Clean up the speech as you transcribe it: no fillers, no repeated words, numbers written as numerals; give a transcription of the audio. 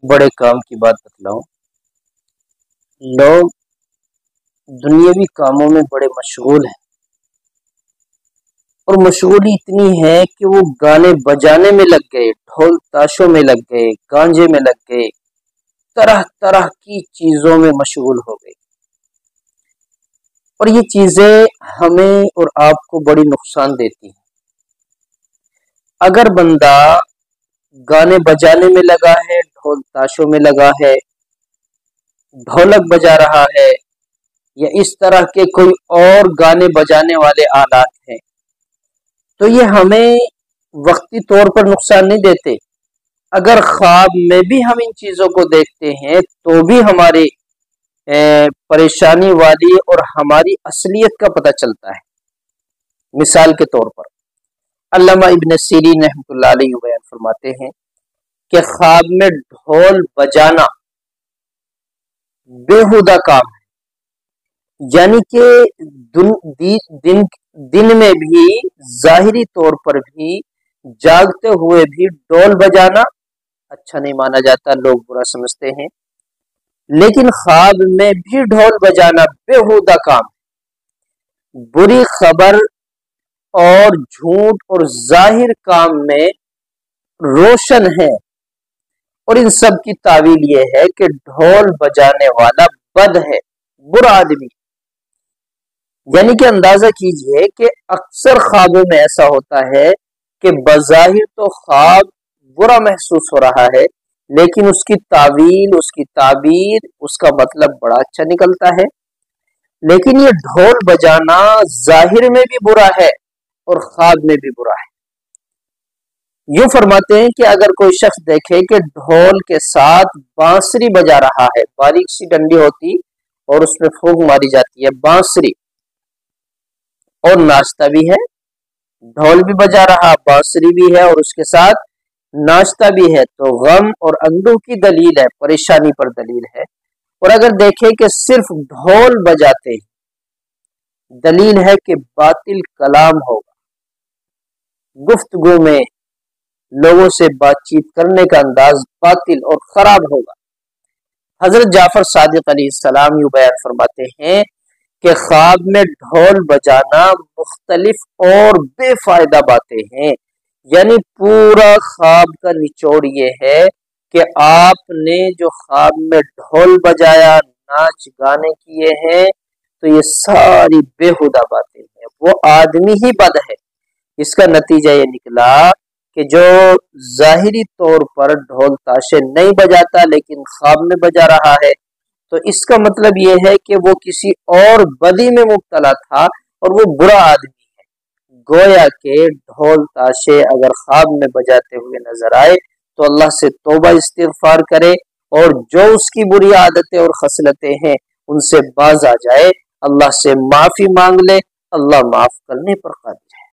बड़े काम की बात बतलाऊं। लोग दुनियावी कामों में बड़े मशगूल हैं और मशगूली इतनी है कि वो गाने बजाने में लग गए, ढोल ताशों में लग गए, गांजे में लग गए, तरह तरह की चीजों में मशगूल हो गए। और ये चीजें हमें और आपको बड़ी नुकसान देती हैं। अगर बंदा गाने बजाने में लगा है, ढोल ताशों में लगा है, ढोलक बजा रहा है या इस तरह के कोई और गाने बजाने वाले आलात हैं, तो ये हमें वक्ती तौर पर नुकसान नहीं देते। अगर ख्वाब में भी हम इन चीजों को देखते हैं तो भी हमारी परेशानी वाली और हमारी असलियत का पता चलता है। मिसाल के तौर पर अल्लामा इब्न सीरीन रहमतुल्लाह अलैहि बयान फरमाते हैं कि ख्वाब में ढोल बजाना बेहुदा काम है, यानी कि दिन में भी, जाहिरी तौर पर भी, जागते हुए भी ढोल बजाना अच्छा नहीं माना जाता, लोग बुरा समझते हैं। लेकिन ख्वाब में भी ढोल बजाना बेहुदा काम, बुरी खबर और झूठ और जाहिर काम में रोशन है। और इन सब की तावील ये है कि ढोल बजाने वाला बद है, बुरा आदमी। यानी कि अंदाजा कीजिए कि अक्सर ख्वाबों में ऐसा होता है कि बज़ाहिर तो ख्वाब बुरा महसूस हो रहा है, लेकिन उसकी तावील, उसकी ताबीर, उसका मतलब बड़ा अच्छा निकलता है। लेकिन ये ढोल बजाना जाहिर में भी बुरा है और ख्वाब में भी बुरा है। यूं फरमाते हैं कि अगर कोई शख्स देखे कि ढोल के साथ बांसुरी बजा रहा है, बारीक सी डंडी होती और उसमें फूंक मारी जाती है, बांसुरी, और नाचता भी है, ढोल भी बजा रहा, बांसुरी भी है और उसके साथ नाचता भी है, तो गम और अंदू की दलील है, परेशानी पर दलील है। और अगर देखे कि सिर्फ ढोल बजाते हैं, दलील है कि बातिल कलाम होगा, गुफ्तगू में लोगों से बातचीत करने का अंदाज बातिल और खराब होगा। हजरत जाफर सादिक अलैहिस्सलाम यूं बयान फरमाते हैं कि ख्वाब में ढोल बजाना मुख्तलिफ और बेफायदा बातें हैं। यानी पूरा ख्वाब का निचोड़ ये है कि आपने जो ख्वाब में ढोल बजाया, नाच गाने किए हैं, तो ये सारी बेहुदा बातें हैं, वो आदमी ही बद है। इसका नतीजा ये निकला कि जो जाहिरी तौर पर ढोल ताशे नहीं बजाता लेकिन ख्वाब में बजा रहा है, तो इसका मतलब ये है कि वो किसी और बदी में मुब्तला था और वो बुरा आदमी है। गोया के ढोल ताशे अगर ख्वाब में बजाते हुए नजर आए तो अल्लाह से तौबा इस्तिगफार करे और जो उसकी बुरी आदतें और खसलतें हैं उनसे बाज आ जाए, अल्लाह से माफी मांग ले। अल्लाह माफ करने पर कादिर।